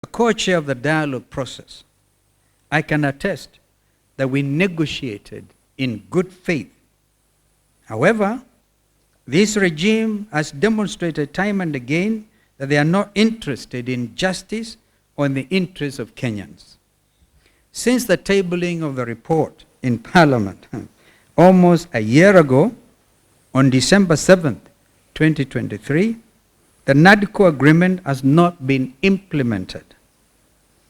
a co-chair of the dialogue process, I can attest that we negotiated in good faith. However, this regime has demonstrated time and again that they are not interested in justice or in the interests of Kenyans. Since the tabling of the report in Parliament almost a year ago, on December 7th, 2023, the NADCO agreement has not been implemented.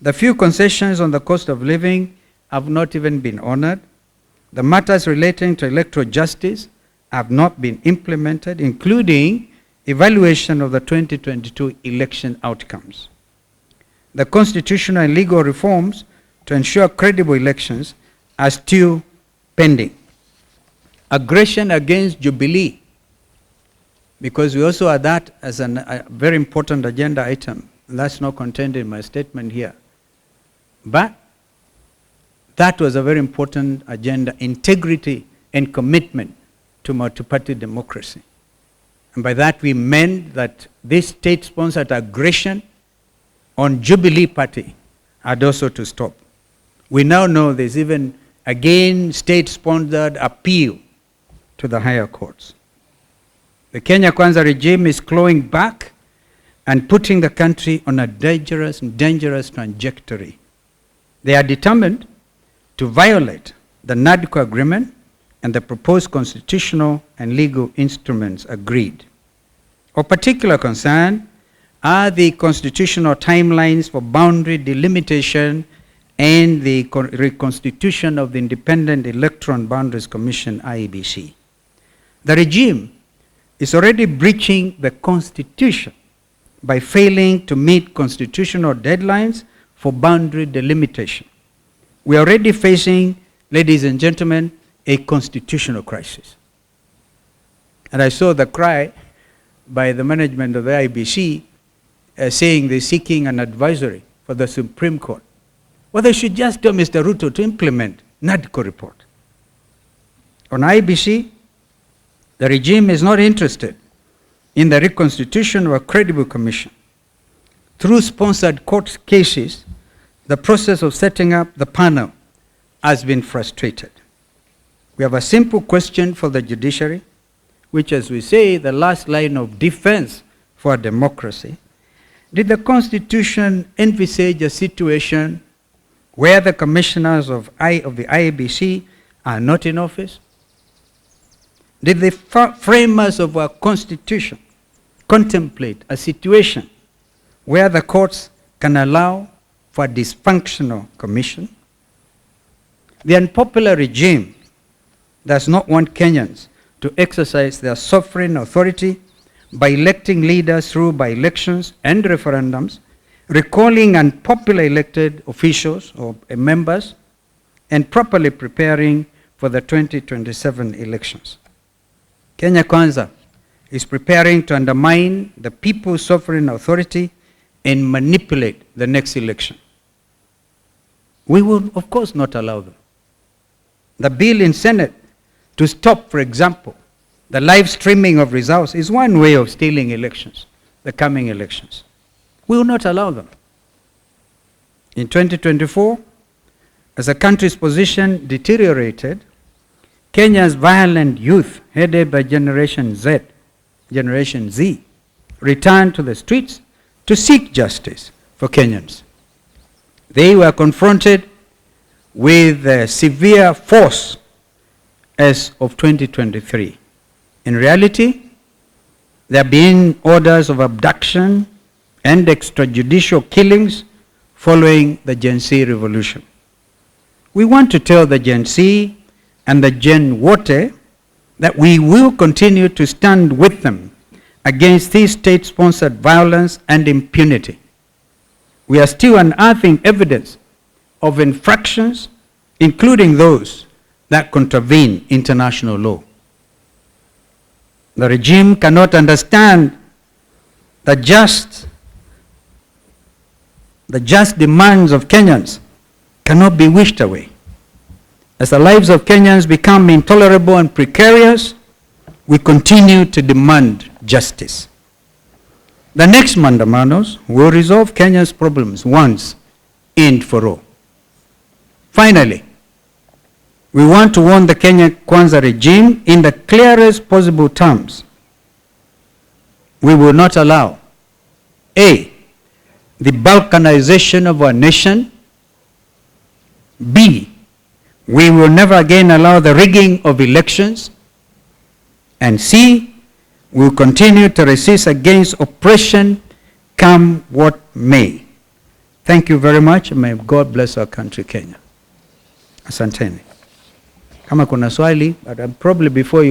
The few concessions on the cost of living have not even been honored. The matters relating to electoral justice have not been implemented, including evaluation of the 2022 election outcomes. The constitutional and legal reforms to ensure credible elections are still pending. Aggression against Jubilee, because we also had that as a very important agenda item. That's not contained in my statement here. But that was a very important agenda, integrity and commitment to multi-party democracy. And by that we meant that this state-sponsored aggression on Jubilee Party had also to stop. We now know there's even, again, state-sponsored appeal to the higher courts. The Kenya Kwanza regime is clawing back and putting the country on a dangerous trajectory. They are determined to violate the NADCO agreement and the proposed constitutional and legal instruments agreed. Of particular concern are the constitutional timelines for boundary delimitation and the reconstitution of the Independent Electoral and Boundaries Commission, IEBC. The regime is already breaching the Constitution by failing to meet constitutional deadlines for boundary delimitation. We are already facing, ladies and gentlemen, a constitutional crisis. And I saw the cry by the management of the IBC saying they're seeking an advisory for the Supreme Court. Well, they should just tell Mr. Ruto to implement NADCO report. On IBC, the regime is not interested in the reconstitution of a credible commission. Through sponsored court cases, the process of setting up the panel has been frustrated. We have a simple question for the judiciary, which, as we say, the last line of defense for democracy. Did the Constitution envisage a situation where the commissioners of the IEBC are not in office? Did the framers of our Constitution contemplate a situation where the courts can allow for a dysfunctional commission? The unpopular regime does not want Kenyans to exercise their sovereign authority by electing leaders through by-elections and referendums, recalling unpopular elected officials or members, and properly preparing for the 2027 elections. Kenya Kwanza is preparing to undermine the people's sovereign authority and manipulate the next election. We will, of course, not allow them. The bill in Senate to stop, for example, the live streaming of results is one way of stealing elections, the coming elections. We will not allow them. In 2024, as the country's position deteriorated, Kenya's violent youth, headed by Generation Z, returned to the streets to seek justice for Kenyans. They were confronted with severe force as of 2023. In reality, there have been orders of abduction and extrajudicial killings following the Gen Z revolution. We want to tell the Gen Z and the Gen Wote that we will continue to stand with them against this state-sponsored violence and impunity. We are still unearthing evidence of infractions, including those that contravene international law. The regime cannot understand the just demands of Kenyans cannot be wished away. As the lives of Kenyans become intolerable and precarious, we continue to demand justice. The next mandamanos will resolve Kenya's problems once and for all. Finally, we want to warn the Kenya Kwanza regime in the clearest possible terms. We will not allow A, the balkanization of our nation. B, we will never again allow the rigging of elections. And C, we will continue to resist against oppression, come what may. Thank you very much, and may God bless our country, Kenya. Asanteni. Kama kuna swali, but probably before you